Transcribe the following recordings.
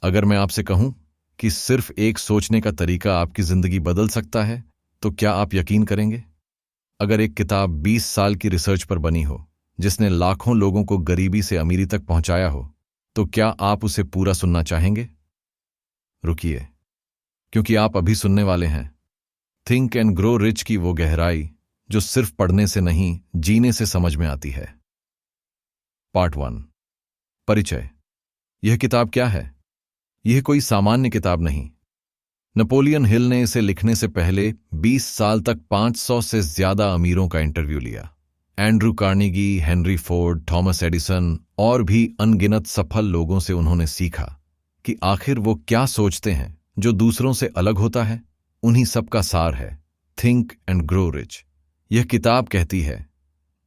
अगर मैं आपसे कहूं कि सिर्फ एक सोचने का तरीका आपकी जिंदगी बदल सकता है, तो क्या आप यकीन करेंगे? अगर एक किताब 20 साल की रिसर्च पर बनी हो, जिसने लाखों लोगों को गरीबी से अमीरी तक पहुंचाया हो, तो क्या आप उसे पूरा सुनना चाहेंगे? रुकिए, क्योंकि आप अभी सुनने वाले हैं थिंक एंड ग्रो रिच की वो गहराई जो सिर्फ पढ़ने से नहीं, जीने से समझ में आती है। पार्ट 1। परिचय। यह किताब क्या है? यह कोई सामान्य किताब नहीं। नेपोलियन हिल ने इसे लिखने से पहले 20 साल तक 500 से ज्यादा अमीरों का इंटरव्यू लिया। Andrew Carnegie, Henry Ford, Thomas Edison और भी अनगिनत सफल लोगों से उन्होंने सीखा कि आखिर वो क्या सोचते हैं जो दूसरों से अलग होता है। उन्हीं सबका सार है थिंक एंड ग्रो रिच। यह किताब कहती है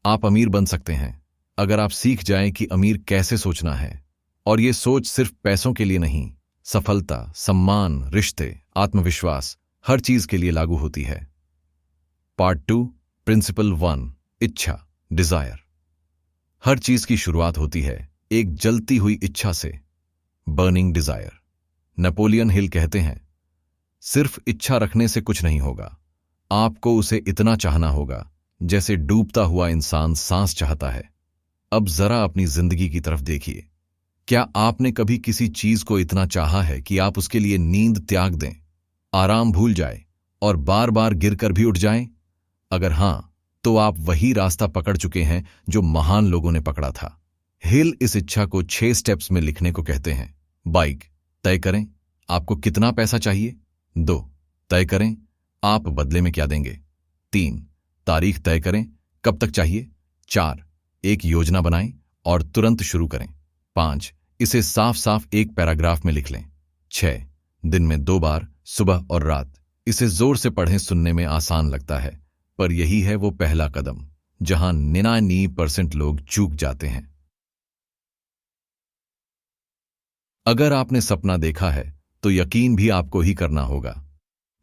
आप अमीर बन सकते हैं अगर आप सीख जाएं कि अमीर कैसे सोचना है, और ये सोच सिर्फ पैसों के लिए नहीं, सफलता, सम्मान, रिश्ते, आत्मविश्वास, हर चीज के लिए लागू होती है। पार्ट 2। प्रिंसिपल 1। इच्छा, डिजायर। हर चीज की शुरुआत होती है एक जलती हुई इच्छा से, बर्निंग डिजायर। नेपोलियन हिल कहते हैं सिर्फ इच्छा रखने से कुछ नहीं होगा, आपको उसे इतना चाहना होगा जैसे डूबता हुआ इंसान सांस चाहता है। अब जरा अपनी जिंदगी की तरफ देखिए। क्या आपने कभी किसी चीज को इतना चाहा है कि आप उसके लिए नींद त्याग दें, आराम भूल जाए और बार बार गिरकर भी उठ जाएं? अगर हां, तो आप वही रास्ता पकड़ चुके हैं जो महान लोगों ने पकड़ा था। हिल इस इच्छा को 6 स्टेप्स में लिखने को कहते हैं। बाइक तय करें, आपको कितना पैसा चाहिए। 2. तय करें आप बदले में क्या देंगे। 3. तारीख तय करें, कब तक चाहिए। 4. एक योजना बनाएं और तुरंत शुरू करें। 5. इसे साफ साफ एक पैराग्राफ में लिख लें। 6. दिन में 2 बार, सुबह और रात। इसे जोर से पढ़ें। सुनने में आसान लगता है, पर यही है वो पहला कदम जहां 99% लोग चूक जाते हैं। अगर आपने सपना देखा है तो यकीन भी आपको ही करना होगा।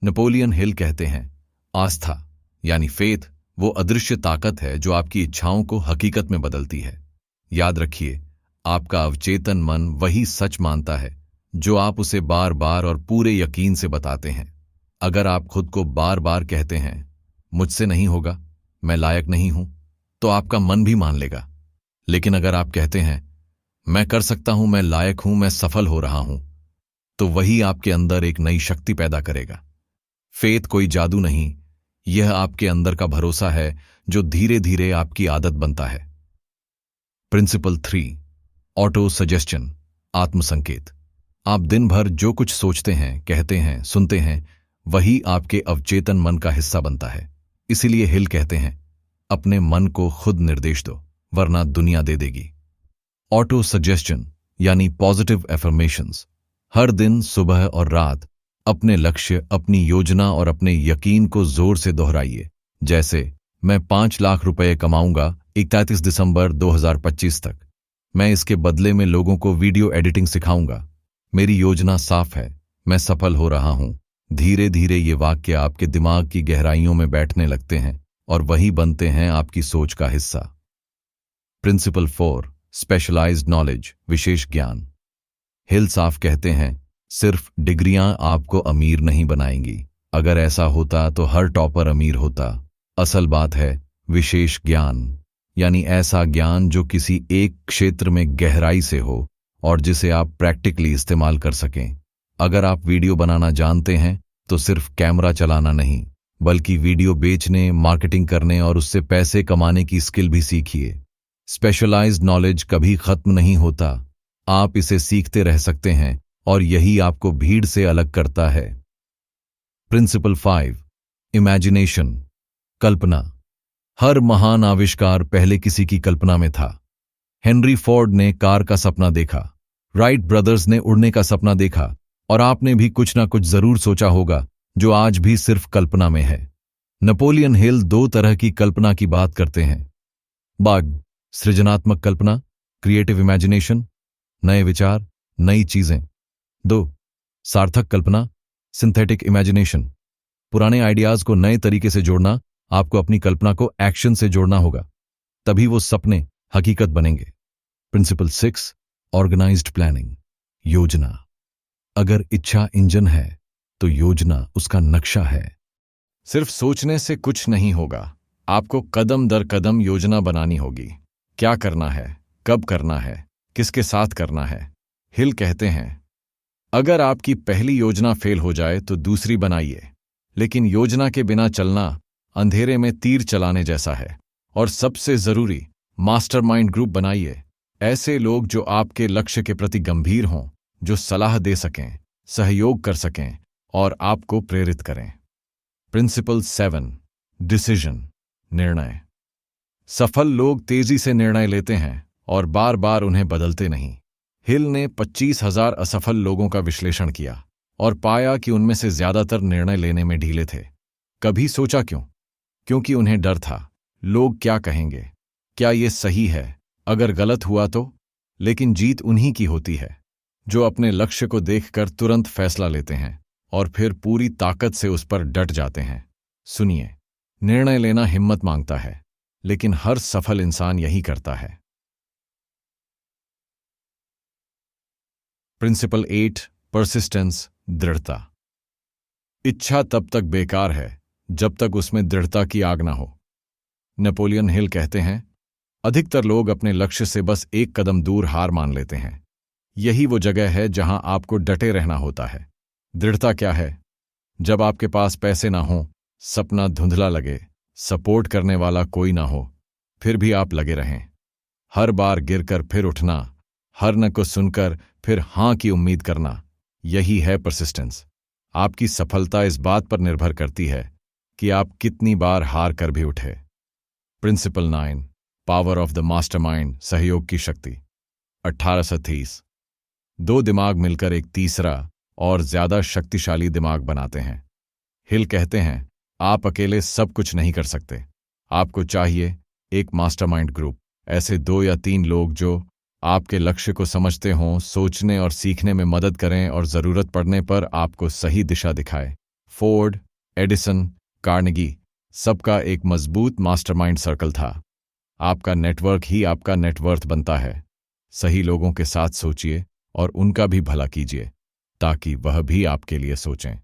नेपोलियन हिल कहते हैं आस्था यानी फेथ वो अदृश्य ताकत है जो आपकी इच्छाओं को हकीकत में बदलती है। याद रखिए, आपका अवचेतन मन वही सच मानता है जो आप उसे बार बार और पूरे यकीन से बताते हैं। अगर आप खुद को बार बार कहते हैं मुझसे नहीं होगा, मैं लायक नहीं हूं, तो आपका मन भी मान लेगा। लेकिन अगर आप कहते हैं मैं कर सकता हूं, मैं लायक हूं, मैं सफल हो रहा हूं, तो वही आपके अंदर एक नई शक्ति पैदा करेगा। फेथ कोई जादू नहीं, यह आपके अंदर का भरोसा है जो धीरे धीरे आपकी आदत बनता है। प्रिंसिपल 3। ऑटो सजेशन, आत्मसंकेत। आप दिन भर जो कुछ सोचते हैं, कहते हैं, सुनते हैं, वही आपके अवचेतन मन का हिस्सा बनता है। इसीलिए हिल कहते हैं अपने मन को खुद निर्देश दो, वरना दुनिया दे देगी। ऑटो सजेशन यानी पॉजिटिव एफर्मेशंस। हर दिन सुबह और रात अपने लक्ष्य, अपनी योजना और अपने यकीन को जोर से दोहराइए। जैसे मैं 5 लाख रुपए कमाऊंगा 31 दिसंबर 2025 तक। मैं इसके बदले में लोगों को वीडियो एडिटिंग सिखाऊंगा। मेरी योजना साफ है, मैं सफल हो रहा हूं। धीरे धीरे ये वाक्य आपके दिमाग की गहराइयों में बैठने लगते हैं और वही बनते हैं आपकी सोच का हिस्सा। प्रिंसिपल 4। स्पेशलाइज्ड नॉलेज, विशेष ज्ञान। हिल साफ कहते हैं सिर्फ डिग्रियां आपको अमीर नहीं बनाएंगी। अगर ऐसा होता तो हर टॉपर अमीर होता। असल बात है विशेष ज्ञान, यानी ऐसा ज्ञान जो किसी एक क्षेत्र में गहराई से हो और जिसे आप प्रैक्टिकली इस्तेमाल कर सकें। अगर आप वीडियो बनाना जानते हैं तो सिर्फ कैमरा चलाना नहीं, बल्कि वीडियो बेचने, मार्केटिंग करने और उससे पैसे कमाने की स्किल भी सीखिए। स्पेशलाइज्ड नॉलेज कभी खत्म नहीं होता, आप इसे सीखते रह सकते हैं और यही आपको भीड़ से अलग करता है। प्रिंसिपल 5। इमेजिनेशन, कल्पना। हर महान आविष्कार पहले किसी की कल्पना में था। हेनरी फोर्ड ने कार का सपना देखा, राइट ब्रदर्स ने उड़ने का सपना देखा, और आपने भी कुछ ना कुछ जरूर सोचा होगा जो आज भी सिर्फ कल्पना में है। नेपोलियन हिल 2 तरह की कल्पना की बात करते हैं। बाग, सृजनात्मक कल्पना, क्रिएटिव इमेजिनेशन, नए विचार, नई चीजें। 2. सार्थक कल्पना, सिंथेटिक इमेजिनेशन। पुराने आइडियाज को नए तरीके से जोड़ना। आपको अपनी कल्पना को एक्शन से जोड़ना होगा, तभी वो सपने हकीकत बनेंगे। प्रिंसिपल 6। ऑर्गेनाइज्ड प्लानिंग, योजना। अगर इच्छा इंजन है तो योजना उसका नक्शा है। सिर्फ सोचने से कुछ नहीं होगा, आपको कदम दर कदम योजना बनानी होगी। क्या करना है, कब करना है, किसके साथ करना है। हिल कहते हैं, अगर आपकी पहली योजना फेल हो जाए तो दूसरी बनाइए, लेकिन योजना के बिना चलना अंधेरे में तीर चलाने जैसा है। और सबसे जरूरी, मास्टरमाइंड ग्रुप बनाइए, ऐसे लोग जो आपके लक्ष्य के प्रति गंभीर हों, जो सलाह दे सकें, सहयोग कर सकें और आपको प्रेरित करें। प्रिंसिपल 7, डिसीजन, निर्णय। सफल लोग तेजी से निर्णय लेते हैं और बार बार उन्हें बदलते नहीं। हिल ने 25,000 असफल लोगों का विश्लेषण किया और पाया कि उनमें से ज्यादातर निर्णय लेने में ढीले थे। कभी सोचा क्यों? क्योंकि उन्हें डर था, लोग क्या कहेंगे, क्या ये सही है, अगर गलत हुआ तो। लेकिन जीत उन्हीं की होती है जो अपने लक्ष्य को देखकर तुरंत फैसला लेते हैं और फिर पूरी ताकत से उस पर डट जाते हैं। सुनिए, निर्णय लेना हिम्मत मांगता है, लेकिन हर सफल इंसान यही करता है। प्रिंसिपल 8, परसिस्टेंस, दृढ़ता। इच्छा तब तक बेकार है जब तक उसमें दृढ़ता की आग ना हो। नेपोलियन हिल कहते हैं, अधिकतर लोग अपने लक्ष्य से बस एक कदम दूर हार मान लेते हैं। यही वो जगह है जहां आपको डटे रहना होता है। दृढ़ता क्या है? जब आपके पास पैसे ना हो, सपना धुंधला लगे, सपोर्ट करने वाला कोई ना हो, फिर भी आप लगे रहें। हर बार गिरकर फिर उठना, हर न को सुनकर फिर हां की उम्मीद करना, यही है परसिस्टेंस। आपकी सफलता इस बात पर निर्भर करती है कि आप कितनी बार हार कर भी उठे। Principle 9, power of the mastermind, सहयोग की शक्ति। 1830, दो दिमाग मिलकर एक तीसरा और ज्यादा शक्तिशाली दिमाग बनाते हैं। हिल कहते हैं, आप अकेले सब कुछ नहीं कर सकते, आपको चाहिए एक मास्टरमाइंड ग्रुप, ऐसे 2 या 3 लोग जो आपके लक्ष्य को समझते हों, सोचने और सीखने में मदद करें और जरूरत पड़ने पर आपको सही दिशा दिखाए। फोर्ड, एडिसन, कार्नेगी, सबका एक मजबूत मास्टरमाइंड सर्कल था। आपका नेटवर्क ही आपका नेटवर्थ बनता है। सही लोगों के साथ सोचिए और उनका भी भला कीजिए ताकि वह भी आपके लिए सोचें।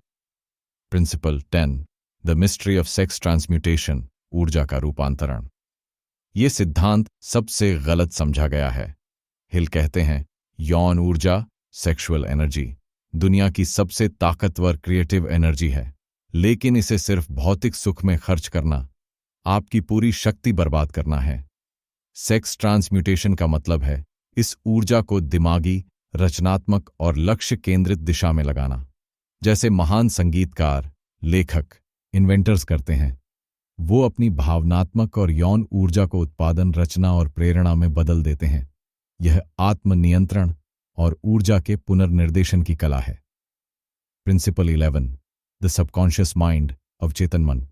Principle 10, the mystery of sex transmutation, ऊर्जा का रूपांतरण। ये सिद्धांत सबसे गलत समझा गया है। हिल कहते हैं, यौन ऊर्जा, सेक्सुअल एनर्जी, दुनिया की सबसे ताकतवर क्रिएटिव एनर्जी है, लेकिन इसे सिर्फ भौतिक सुख में खर्च करना आपकी पूरी शक्ति बर्बाद करना है। सेक्स ट्रांसम्यूटेशन का मतलब है इस ऊर्जा को दिमागी, रचनात्मक और लक्ष्य केंद्रित दिशा में लगाना। जैसे महान संगीतकार, लेखक, इन्वेंटर्स करते हैं, वो अपनी भावनात्मक और यौन ऊर्जा को उत्पादन, रचना और प्रेरणा में बदल देते हैं। यह आत्मनियंत्रण और ऊर्जा के पुनर्निर्देशन की कला है। प्रिंसिपल 11, द सबकॉन्शियस माइंड, अवचेतन मन।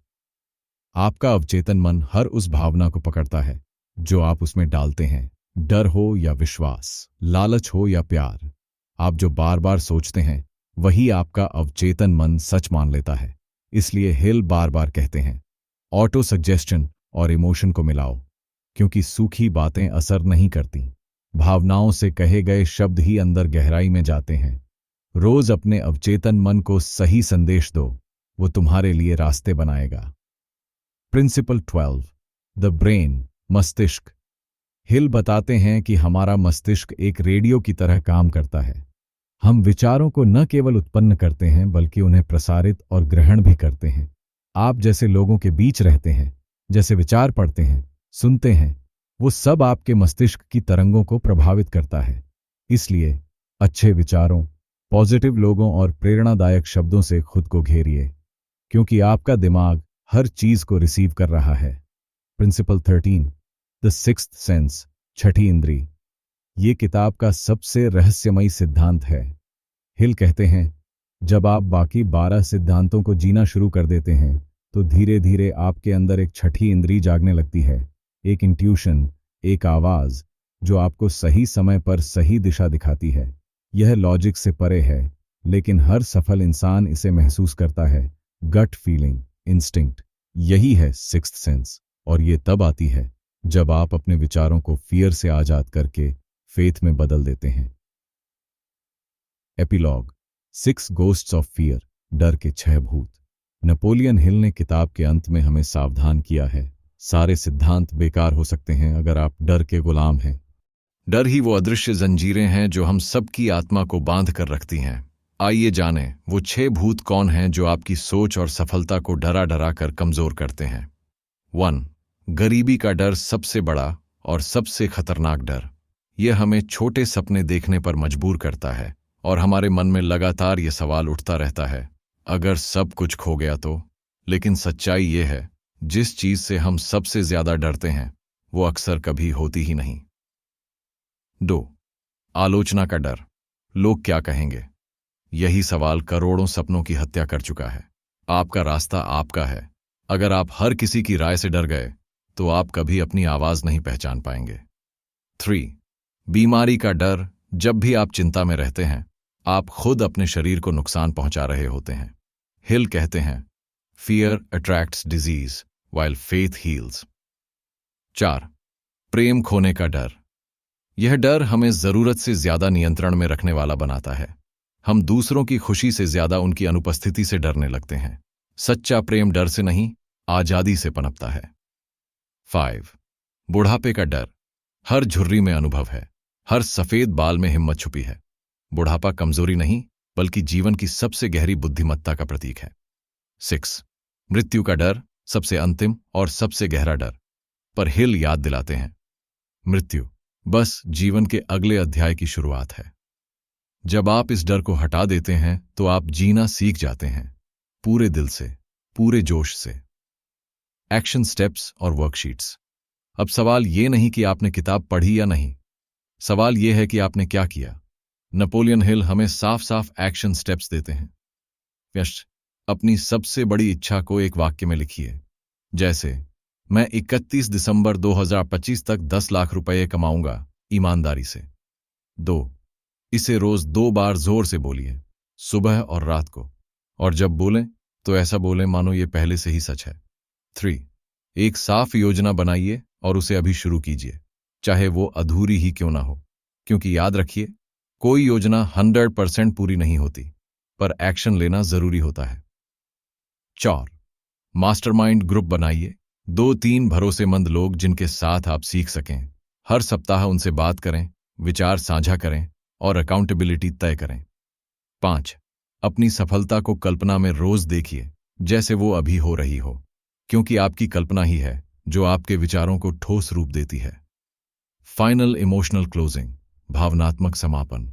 आपका अवचेतन मन हर उस भावना को पकड़ता है जो आप उसमें डालते हैं, डर हो या विश्वास, लालच हो या प्यार। आप जो बार बार सोचते हैं वही आपका अवचेतन मन सच मान लेता है। इसलिए हिल बार बार कहते हैं, ऑटो सजेस्शन और इमोशन को मिलाओ, क्योंकि सूखी बातें असर नहीं करती, भावनाओं से कहे गए शब्द ही अंदर गहराई में जाते हैं। रोज अपने अवचेतन मन को सही संदेश दो, वो तुम्हारे लिए रास्ते बनाएगा। प्रिंसिपल 12, द ब्रेन, मस्तिष्क। हिल बताते हैं कि हमारा मस्तिष्क एक रेडियो की तरह काम करता है। हम विचारों को न केवल उत्पन्न करते हैं बल्कि उन्हें प्रसारित और ग्रहण भी करते हैं। आप जैसे लोगों के बीच रहते हैं, जैसे विचार पढ़ते हैं, सुनते हैं, वो सब आपके मस्तिष्क की तरंगों को प्रभावित करता है। इसलिए अच्छे विचारों, पॉजिटिव लोगों और प्रेरणादायक शब्दों से खुद को घेरिए, क्योंकि आपका दिमाग हर चीज को रिसीव कर रहा है। प्रिंसिपल 13, द सिक्स्थ सेंस, छठी इंद्री। ये किताब का सबसे रहस्यमयी सिद्धांत है। हिल कहते हैं, जब आप बाकी 12 सिद्धांतों को जीना शुरू कर देते हैं तो धीरे धीरे आपके अंदर एक छठी इंद्री जागने लगती है, एक इंट्यूशन, एक आवाज जो आपको सही समय पर सही दिशा दिखाती है। यह लॉजिक से परे है, लेकिन हर सफल इंसान इसे महसूस करता है। गट फीलिंग, इंस्टिंक्ट, यही है सिक्स्थ सेंस। और ये तब आती है जब आप अपने विचारों को फियर से आजाद करके फेथ में बदल देते हैं। एपिलॉग, 6 गोस्ट्स ऑफ फियर, डर के 6 भूत। नेपोलियन हिल ने किताब के अंत में हमें सावधान किया है, सारे सिद्धांत बेकार हो सकते हैं अगर आप डर के गुलाम हैं। डर ही वो अदृश्य जंजीरें हैं जो हम सबकी आत्मा को बांध कर रखती हैं। आइए जानें वो 6 भूत कौन हैं जो आपकी सोच और सफलता को डरा डरा कर कमजोर करते हैं। 1. गरीबी का डर, सबसे बड़ा और सबसे खतरनाक डर। यह हमें छोटे सपने देखने पर मजबूर करता है और हमारे मन में लगातार ये सवाल उठता रहता है, अगर सब कुछ खो गया तो। लेकिन सच्चाई ये है, जिस चीज से हम सबसे ज्यादा डरते हैं वो अक्सर कभी होती ही नहीं। 2. आलोचना का डर, लोग क्या कहेंगे। यही सवाल करोड़ों सपनों की हत्या कर चुका है। आपका रास्ता आपका है। अगर आप हर किसी की राय से डर गए तो आप कभी अपनी आवाज नहीं पहचान पाएंगे। 3. बीमारी का डर, जब भी आप चिंता में रहते हैं आप खुद अपने शरीर को नुकसान पहुंचा रहे होते हैं। हिल कहते हैं, fear attracts disease while faith heels. 4. प्रेम खोने का डर। यह डर हमें जरूरत से ज्यादा नियंत्रण में रखने वाला बनाता है। हम दूसरों की खुशी से ज्यादा उनकी अनुपस्थिति से डरने लगते हैं। सच्चा प्रेम डर से नहीं, आजादी से पनपता है। 5. बुढ़ापे का डर। हर झुर्री में अनुभव है, हर सफेद बाल में हिम्मत छुपी है। बुढ़ापा कमजोरी नहीं, बल्कि जीवन की सबसे गहरी बुद्धिमत्ता का प्रतीक है। 6. मृत्यु का डर, सबसे अंतिम और सबसे गहरा डर। पर हिल याद दिलाते हैं, मृत्यु बस जीवन के अगले अध्याय की शुरुआत है। जब आप इस डर को हटा देते हैं तो आप जीना सीख जाते हैं, पूरे दिल से, पूरे जोश से। एक्शन स्टेप्स और वर्कशीट्स। अब सवाल ये नहीं कि आपने किताब पढ़ी या नहीं, सवाल यह है कि आपने क्या किया। नेपोलियन हिल हमें साफ साफ एक्शन स्टेप्स देते हैं। यश, अपनी सबसे बड़ी इच्छा को एक वाक्य में लिखिए, जैसे मैं 31 दिसंबर 2025 तक 10 लाख रुपए कमाऊंगा, ईमानदारी से। 2. इसे रोज 2 बार जोर से बोलिए, सुबह और रात को, और जब बोलें तो ऐसा बोलें मानो ये पहले से ही सच है। 3. एक साफ योजना बनाइए और उसे अभी शुरू कीजिए, चाहे वो अधूरी ही क्यों ना हो, क्योंकि याद रखिए, कोई योजना 100% पूरी नहीं होती, पर एक्शन लेना जरूरी होता है। 4. मास्टरमाइंड ग्रुप बनाइए, 2-3 भरोसेमंद लोग जिनके साथ आप सीख सकें। हर सप्ताह उनसे बात करें, विचार साझा करें और अकाउंटेबिलिटी तय करें। 5. अपनी सफलता को कल्पना में रोज देखिए, जैसे वो अभी हो रही हो, क्योंकि आपकी कल्पना ही है जो आपके विचारों को ठोस रूप देती है। फाइनल इमोशनल क्लोजिंग, भावनात्मक समापन।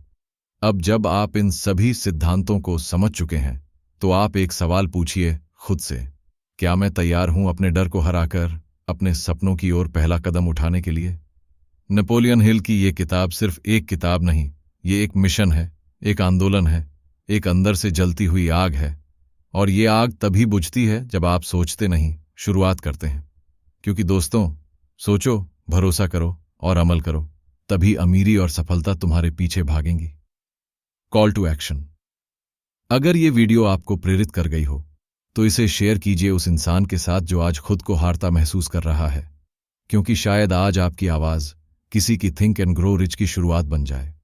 अब जब आप इन सभी सिद्धांतों को समझ चुके हैं तो आप एक सवाल पूछिए खुद से, क्या मैं तैयार हूं अपने डर को हराकर अपने सपनों की ओर पहला कदम उठाने के लिए। नेपोलियन हिल की ये किताब सिर्फ एक किताब नहीं, ये एक मिशन है, एक आंदोलन है, एक अंदर से जलती हुई आग है। और ये आग तभी बुझती है जब आप सोचते नहीं, शुरुआत करते हैं। क्योंकि दोस्तों, सोचो, भरोसा करो और अमल करो, तभी अमीरी और सफलता तुम्हारे पीछे भागेंगी। Call to action. अगर ये वीडियो आपको प्रेरित कर गई हो तो इसे शेयर कीजिए उस इंसान के साथ जो आज खुद को हारता महसूस कर रहा है, क्योंकि शायद आज आपकी आवाज किसी की थिंक एंड ग्रो रिच की शुरुआत बन जाए।